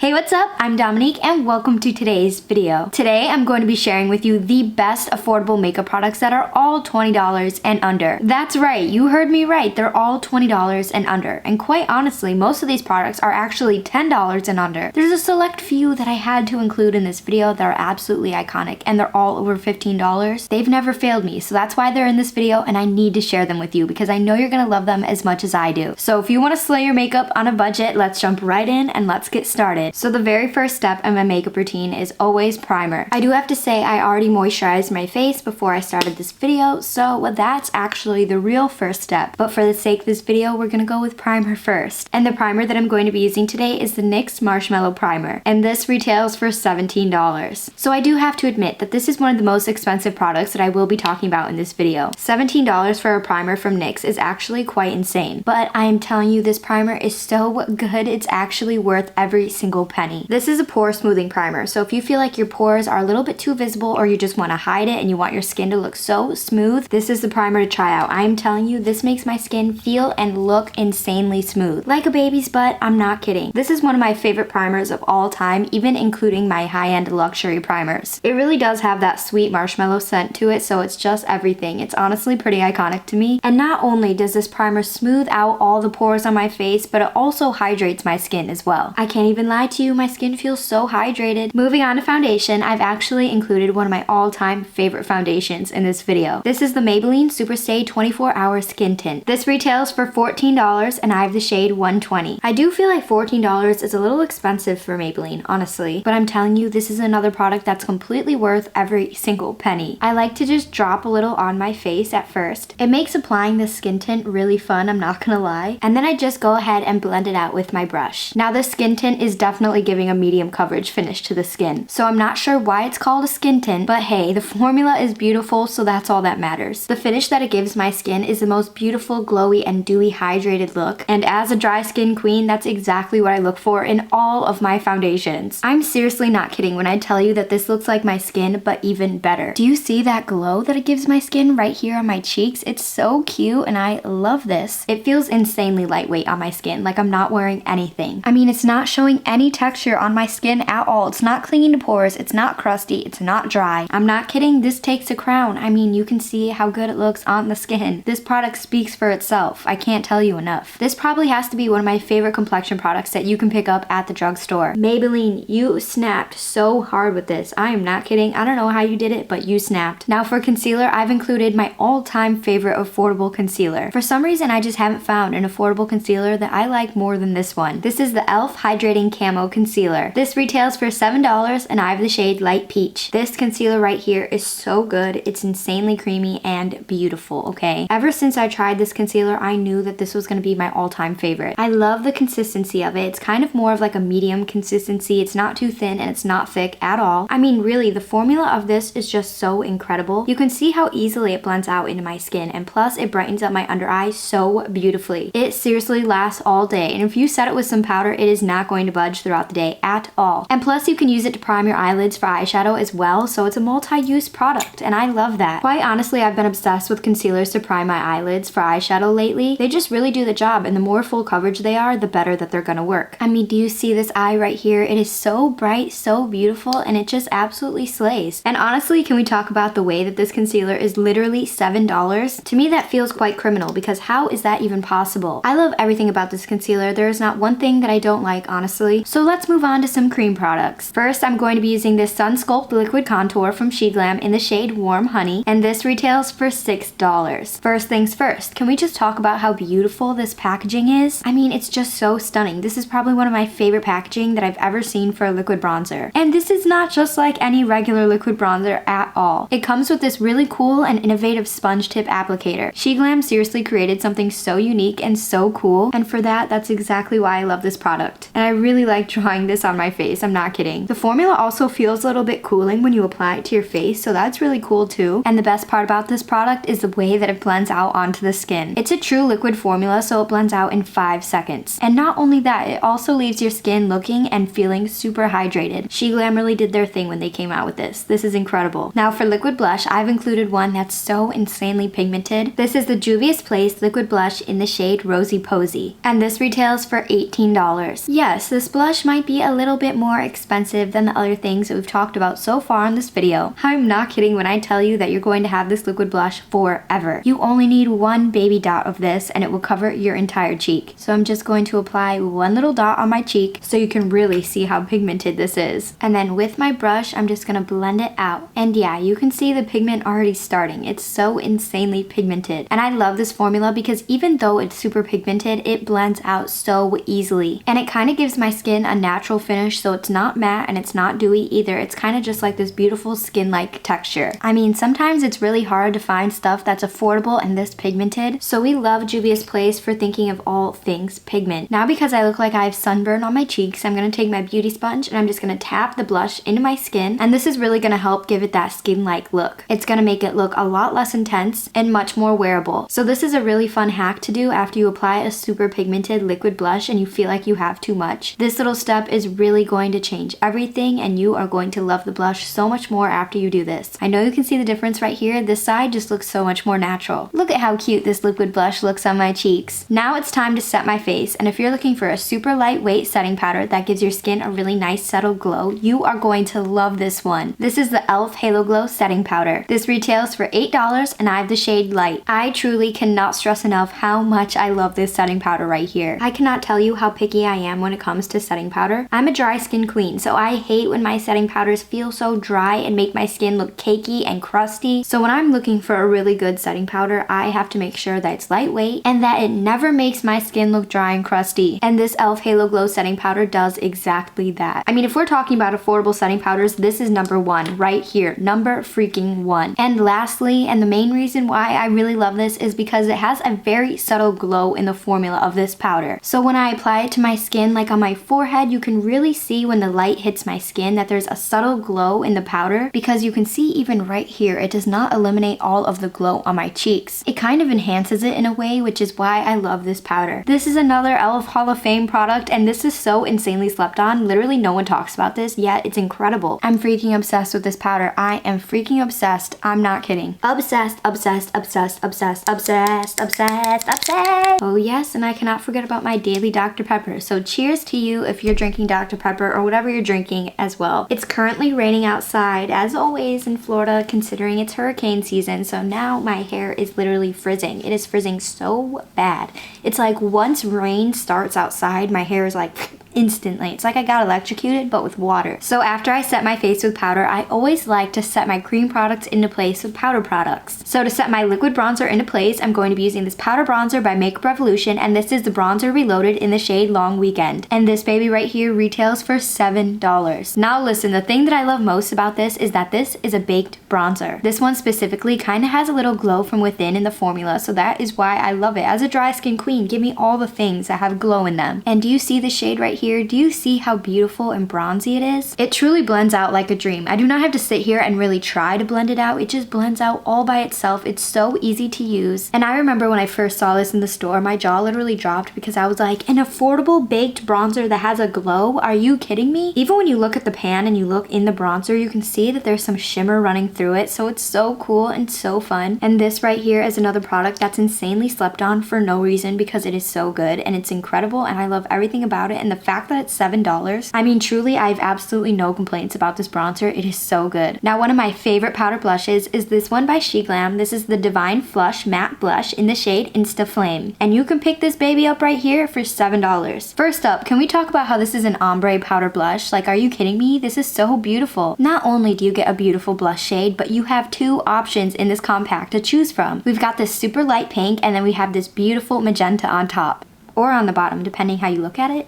Hey, what's up? I'm Dominique and welcome to today's video. Today, I'm going to be sharing with you the best affordable makeup products that are all $20 and under. That's right, you heard me right, they're all $20 and under. And quite honestly, most of these products are actually $10 and under. There's a select few that I had to include in this video that are absolutely iconic and they're all over $15. They've never failed me, so that's why they're in this video and I need to share them with you because I know you're gonna love them as much as I do. So if you wanna slay your makeup on a budget, let's jump right in and let's get started. So the very first step in my makeup routine is always primer. I do have to say I already moisturized my face before I started this video, so that's actually the real first step. But for the sake of this video, we're gonna go with primer first. And the primer that I'm going to be using today is the NYX Marshmellow Primer. And this retails for $17. So I do have to admit that this is one of the most expensive products that I will be talking about in this video. $17 for a primer from NYX is actually quite insane. But I am telling you, this primer is so good, it's actually worth every single penny. This is a pore smoothing primer, so if you feel like your pores are a little bit too visible or you just want to hide it and you want your skin to look so smooth, this is the primer to try out. I am telling you, this makes my skin feel and look insanely smooth. Like a baby's butt, I'm not kidding. This is one of my favorite primers of all time, even including my high-end luxury primers. It really does have that sweet marshmallow scent to it, so it's just everything. It's honestly pretty iconic to me. And not only does this primer smooth out all the pores on my face, but it also hydrates my skin as well. I can't even lie to you, my skin feels so hydrated. Moving on to foundation, I've actually included one of my all-time favorite foundations in this video. This is the Maybelline Superstay 24 Hour Skin Tint. This retails for $14 and I have the shade 120. I do feel like $14 is a little expensive for Maybelline, honestly, but I'm telling you, this is another product that's completely worth every single penny. I like to just drop a little on my face at first. It makes applying this skin tint really fun, I'm not gonna lie. And then I just go ahead and blend it out with my brush. Now this skin tint is definitely giving a medium coverage finish to the skin. So I'm not sure why it's called a skin tint, but hey, the formula is beautiful, so that's all that matters. The finish that it gives my skin is the most beautiful, glowy, and dewy hydrated look. And as a dry skin queen, that's exactly what I look for in all of my foundations. I'm seriously not kidding when I tell you that this looks like my skin, but even better. Do you see that glow that it gives my skin right here on my cheeks? It's so cute and I love this. It feels insanely lightweight on my skin, like I'm not wearing anything. I mean, it's not showing any texture on my skin at all. It's not clinging to pores, it's not crusty, it's not dry. I'm not kidding, this takes a crown. I mean, you can see how good it looks on the skin. This product speaks for itself. I can't tell you enough. This probably has to be one of my favorite complexion products that you can pick up at the drugstore. Maybelline, you snapped so hard with this. I am not kidding. I don't know how you did it, but you snapped. Now for concealer, I've included my all-time favorite affordable concealer. For some reason, I just haven't found an affordable concealer that I like more than this one. This is the e.l.f. Hydrating Camo Concealer. This retails for $7 and I have the shade Light Peach. This concealer right here is so good. It's insanely creamy and beautiful, okay? Ever since I tried this concealer, I knew that this was going to be my all-time favorite. I love the consistency of it. It's kind of more of like a medium consistency. It's not too thin and it's not thick at all. I mean, really, the formula of this is just so incredible. You can see how easily it blends out into my skin, and plus it brightens up my under eye so beautifully. It seriously lasts all day, and if you set it with some powder, it is not going to budge throughout the day at all. And plus you can use it to prime your eyelids for eyeshadow as well, so it's a multi-use product and I love that. Quite honestly, I've been obsessed with concealers to prime my eyelids for eyeshadow lately. They just really do the job, and the more full coverage they are, the better that they're gonna work. I mean, do you see this eye right here? It is so bright, so beautiful, and it just absolutely slays. And honestly, can we talk about the way that this concealer is literally $7? To me, that feels quite criminal because how is that even possible? I love everything about this concealer. There is not one thing that I don't like, honestly. So let's move on to some cream products. First, I'm going to be using this SCULPT Liquid Contour from SHEGLAM in the shade Warm Honey, and this retails for $6. First things first, can we just talk about how beautiful this packaging is? I mean, it's just so stunning. This is probably one of my favorite packaging that I've ever seen for a liquid bronzer. And this is not just like any regular liquid bronzer at all. It comes with this really cool and innovative sponge tip applicator. SHEGLAM seriously created something so unique and so cool, and for that's exactly why I love this product. And I really like drawing this on my face, I'm not kidding. The formula also feels a little bit cooling when you apply it to your face, so that's really cool too. And the best part about this product is the way that it blends out onto the skin. It's a true liquid formula, so it blends out in 5 seconds. And not only that, it also leaves your skin looking and feeling super hydrated. SHEGLAM really did their thing when they came out with this. This is incredible. Now for liquid blush, I've included one that's so insanely pigmented. This is the Juvia's Place liquid blush in the shade Rosy Posy, and this retails for $18. Yes, this blush blush might be a little bit more expensive than the other things that we've talked about so far in this video. I'm not kidding when I tell you that you're going to have this liquid blush forever. You only need one baby dot of this and it will cover your entire cheek. So I'm just going to apply one little dot on my cheek so you can really see how pigmented this is. And then with my brush, I'm just gonna blend it out. And yeah, you can see the pigment already starting. It's so insanely pigmented. And I love this formula because even though it's super pigmented, it blends out so easily. And it kind of gives my skin a natural finish, so it's not matte and it's not dewy either. It's kind of just like this beautiful skin-like texture. I mean, sometimes it's really hard to find stuff that's affordable and this pigmented, so we love Juvia's Place for thinking of all things pigment. Now because I look like I have sunburn on my cheeks, I'm going to take my beauty sponge and I'm just going to tap the blush into my skin, and this is really going to help give it that skin-like look. It's going to make it look a lot less intense and much more wearable. So this is a really fun hack to do after you apply a super pigmented liquid blush and you feel like you have too much. This little step is really going to change everything and you are going to love the blush so much more after you do this. I know you can see the difference right here. This side just looks so much more natural. Look at how cute this liquid blush looks on my cheeks. Now it's time to set my face, and if you're looking for a super lightweight setting powder that gives your skin a really nice settled glow, you are going to love this one. This is the e.l.f. Halo Glow Setting Powder. This retails for $8 and I have the shade Light. I truly cannot stress enough how much I love this setting powder right here. I cannot tell you how picky I am when it comes to setting powder. I'm a dry skin queen, so I hate when my setting powders feel so dry and make my skin look cakey and crusty. So when I'm looking for a really good setting powder, I have to make sure that it's lightweight and that it never makes my skin look dry and crusty. And this e.l.f. Halo Glow Setting Powder does exactly that. I mean, if we're talking about affordable setting powders, this is number one right here. Number freaking one. And lastly, and the main reason why I really love this is because it has a very subtle glow in the formula of this powder. So when I apply it to my skin, like on my forehead, you can really see when the light hits my skin that there's a subtle glow in the powder, because you can see even right here, it does not eliminate all of the glow on my cheeks. It kind of enhances it in a way, which is why I love this powder. This is another e.l.f. Hall of Fame product, and this is so insanely slept on. Literally no one talks about this, yet it's incredible. I'm freaking obsessed with this powder. I am freaking obsessed. I'm not kidding. Obsessed, obsessed, obsessed, obsessed, obsessed, obsessed, obsessed. Oh yes, and I cannot forget about my daily Dr. Pepper. So cheers to you if you're drinking Dr. Pepper or whatever you're drinking as well. It's currently raining outside, as always in Florida, considering it's hurricane season, so now my hair is literally frizzing. It is frizzing so bad. It's like once rain starts outside, my hair is like instantly. It's like I got electrocuted, but with water. So after I set my face with powder, I always like to set my cream products into place with powder products. So to set my liquid bronzer into place, I'm going to be using this powder bronzer by Makeup Revolution, and this is the Bronzer Reloaded in the shade Long Weekend. And this baby right here retails for $7. Now listen, the thing that I love most about this is that this is a baked bronzer. This one specifically kind of has a little glow from within in the formula, so that is why I love it. As a dry skin queen, give me all the things that have glow in them. And do you see the shade right here? Do you see how beautiful and bronzy it is? It truly blends out like a dream. I do not have to sit here and really try to blend it out. It just blends out all by itself. It's so easy to use. And I remember when I first saw this in the store, my jaw literally dropped because I was like, an affordable baked bronzer that has a glow? Are you kidding me? Even when you look at the pan and you look in the bronzer, you can see that there's some shimmer running through it. So it's so cool and so fun. And this right here is another product that's insanely slept on for no reason because it is so good and it's incredible and I love everything about it. And the fact that it's $7, I mean, truly, I have absolutely no complaints about this bronzer. It is so good. Now, one of my favorite powder blushes is this one by SHEGLAM. This is the Divine Flush Matte Blush in the shade Insta Flame. And you can pick this baby up right here for $7. First up, can we talk about how this is an ombre powder blush? Like, are you kidding me? This is so beautiful. Not only do you get a beautiful blush shade, but you have two options in this compact to choose from. We've got this super light pink, and then we have this beautiful magenta on top. Or on the bottom, depending how you look at it.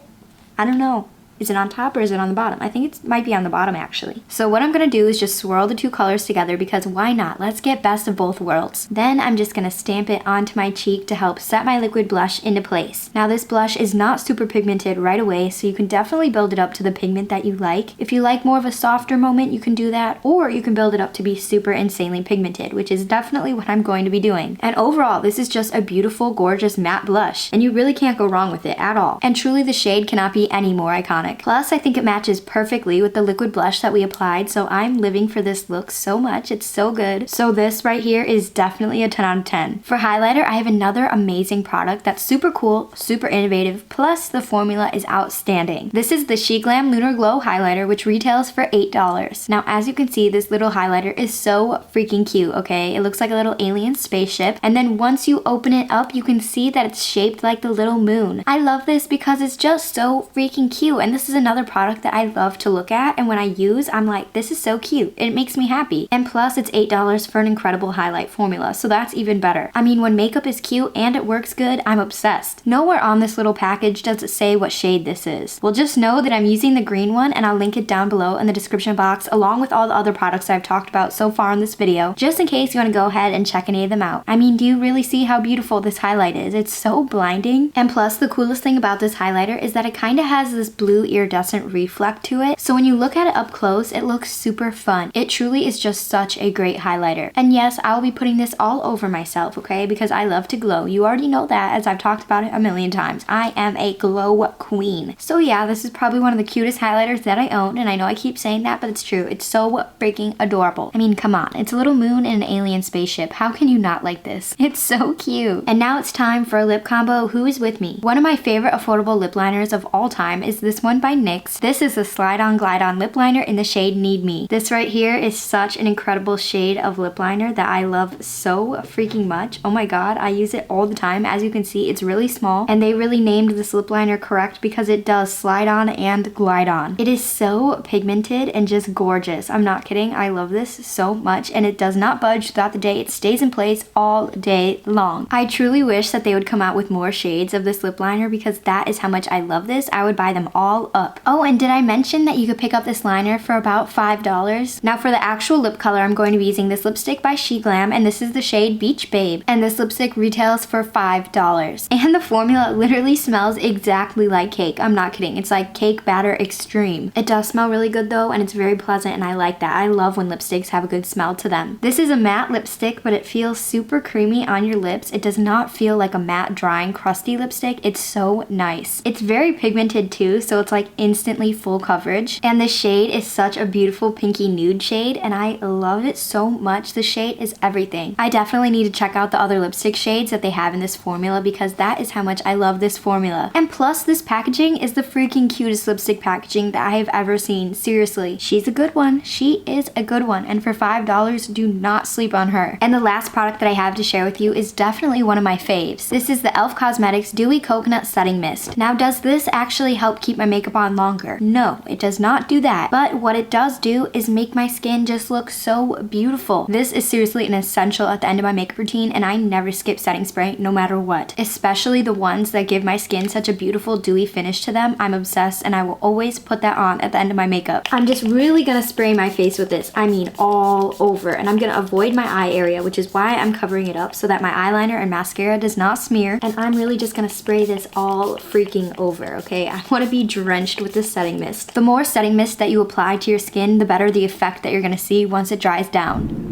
I don't know. Is it on top or is it on the bottom? I think it might be on the bottom actually. So what I'm gonna do is just swirl the two colors together because why not? Let's get best of both worlds. Then I'm just gonna stamp it onto my cheek to help set my liquid blush into place. Now this blush is not super pigmented right away, so you can definitely build it up to the pigment that you like. If you like more of a softer moment, you can do that, or you can build it up to be super insanely pigmented, which is definitely what I'm going to be doing. And overall, this is just a beautiful, gorgeous matte blush, and you really can't go wrong with it at all. And truly the shade cannot be any more iconic. iconic. Plus, I think it matches perfectly with the liquid blush that we applied, so I'm living for this look so much. It's so good. So this right here is definitely a 10 out of 10. For highlighter, I have another amazing product that's super cool, super innovative, plus the formula is outstanding. This is the SHEGLAM Lunar Glow highlighter, which retails for $8. Now, as you can see, this little highlighter is so freaking cute, okay? It looks like a little alien spaceship, and then once you open it up, you can see that it's shaped like the little moon. I love this because it's just so freaking cute, and this is another product that I love to look at, and when I use, I'm like, this is so cute. It makes me happy. And plus, it's $8 for an incredible highlight formula, so that's even better. I mean, when makeup is cute and it works good, I'm obsessed. Nowhere on this little package does it say what shade this is. Well, just know that I'm using the green one, and I'll link it down below in the description box along with all the other products I've talked about so far in this video, just in case you want to go ahead and check any of them out. I mean, do you really see how beautiful this highlight is? It's so blinding. And plus, the coolest thing about this highlighter is that it kind of has this blue iridescent reflect to it, so when you look at it up close, it looks super fun. It truly is just such a great highlighter. And yes, I'll be putting this all over myself, okay, because I love to glow. You already know that, as I've talked about it a million times. I am a glow queen. So yeah, this is probably one of the cutest highlighters that I own, and I know I keep saying that, but it's true. It's so freaking adorable. I mean, come on. It's a little moon in an alien spaceship. How can you not like this? It's so cute. And now it's time for a lip combo. Who is with me? One of my favorite affordable lip liners of all time is this one by NYX. This is the Slide On Glide On lip liner in the shade Need Me. This right here is such an incredible shade of lip liner that I love so freaking much. Oh my god, I use it all the time. As you can see, it's really small, and they really named this lip liner correct because it does slide on and glide on. It is so pigmented and just gorgeous. I'm not kidding. I love this so much, and it does not budge throughout the day. It stays in place all day long. I truly wish that they would come out with more shades of this lip liner because that is how much I love this. I would buy them all up. Oh, and did I mention that you could pick up this liner for about $5? Now for the actual lip color, I'm going to be using this lipstick by SHEGLAM, and this is the shade Beach Babe, and this lipstick retails for $5. And the formula literally smells exactly like cake. I'm not kidding. It's like cake batter extreme. It does smell really good though, and it's very pleasant, and I like that. I love when lipsticks have a good smell to them. This is a matte lipstick, but it feels super creamy on your lips. It does not feel like a matte, drying, crusty lipstick. It's so nice. It's very pigmented too, so it's like instantly full coverage. And the shade is such a beautiful pinky nude shade, and I love it so much. The shade is everything. I definitely need to check out the other lipstick shades that they have in this formula because that is how much I love this formula. And plus, this packaging is the freaking cutest lipstick packaging that I have ever seen. Seriously, she's a good one. She is a good one, and for $5, do not sleep on her. And the last product that I have to share with you is definitely one of my faves. This is the e.l.f. Cosmetics Dewy Coconut Setting Mist. Now, does this actually help keep my makeup on longer? No, it does not do that. But what it does do is make my skin just look so beautiful. This is seriously an essential at the end of my makeup routine, and I never skip setting spray no matter what. Especially the ones that give my skin such a beautiful dewy finish to them. I'm obsessed, and I will always put that on at the end of my makeup. I'm just really gonna spray my face with this. I mean all over, and I'm gonna avoid my eye area, which is why I'm covering it up so that my eyeliner and mascara does not smear, and I'm really just gonna spray this all freaking over, okay? I want to be drenched with this setting mist. The more setting mist that you apply to your skin, the better the effect that you're gonna see once it dries down.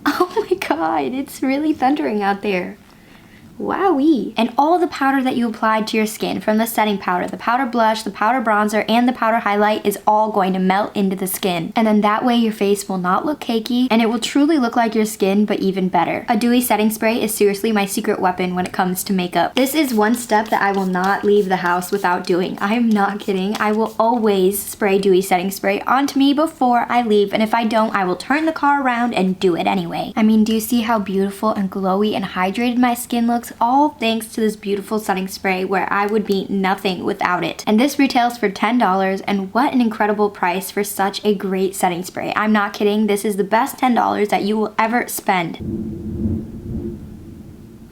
Oh my god, it's really thundering out there. Wowee. And all the powder that you applied to your skin, from the setting powder, the powder blush, the powder bronzer, and the powder highlight, is all going to melt into the skin. And then that way your face will not look cakey, and it will truly look like your skin, but even better. A dewy setting spray is seriously my secret weapon when it comes to makeup. This is one step that I will not leave the house without doing. I am not kidding. I will always spray dewy setting spray onto me before I leave, and if I don't, I will turn the car around and do it anyway. I mean, do you see how beautiful and glowy and hydrated my skin looks? All thanks to this beautiful setting spray where I would be nothing without it. And this retails for $10, and what an incredible price for such a great setting spray. I'm not kidding, this is the best $10 that you will ever spend.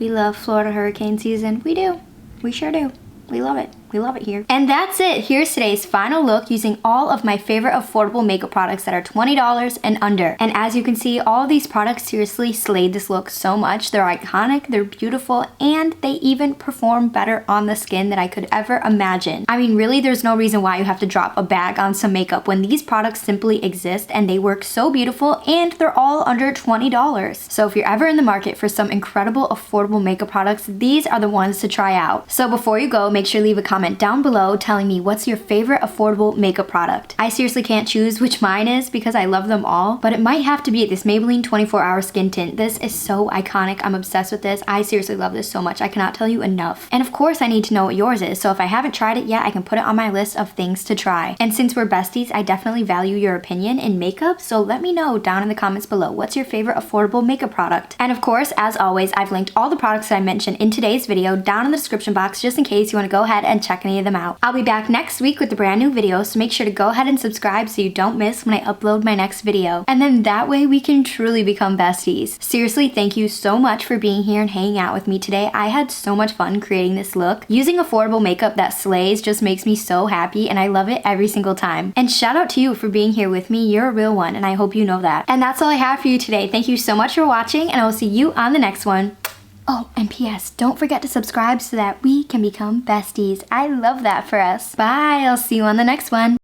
We love Florida hurricane season. We do. We sure do. We love it. We love it here. And that's it. Here's today's final look using all of my favorite affordable makeup products that are $20 and under. And as you can see, all of these products seriously slayed this look so much. They're iconic, they're beautiful, and they even perform better on the skin than I could ever imagine. I mean, really, there's no reason why you have to drop a bag on some makeup when these products simply exist and they work so beautiful, and they're all under $20. So if you're ever in the market for some incredible affordable makeup products, these are the ones to try out. So before you go, make sure to leave a comment comment down below telling me what's your favorite affordable makeup product. I seriously can't choose which mine is because I love them all, but it might have to be this Maybelline 24-hour skin tint. This is so iconic. I'm obsessed with this. I seriously love this so much. I cannot tell you enough. And of course, I need to know what yours is, so if I haven't tried it yet, I can put it on my list of things to try. And since we're besties, I definitely value your opinion in makeup, so let me know down in the comments below what's your favorite affordable makeup product. And of course, as always, I've linked all the products that I mentioned in today's video down in the description box just in case you want to go ahead and check any of them out. I'll be back next week with a brand new video, so make sure to go ahead and subscribe so you don't miss when I upload my next video. And then that way we can truly become besties. Seriously, thank you so much for being here and hanging out with me today. I had so much fun creating this look. Using affordable makeup that slays just makes me so happy, and I love it every single time. And shout out to you for being here with me. You're a real one, and I hope you know that. And that's all I have for you today. Thank you so much for watching, and I will see you on the next one. Oh, and P.S. don't forget to subscribe so that we can become besties. I love that for us. Bye, I'll see you on the next one.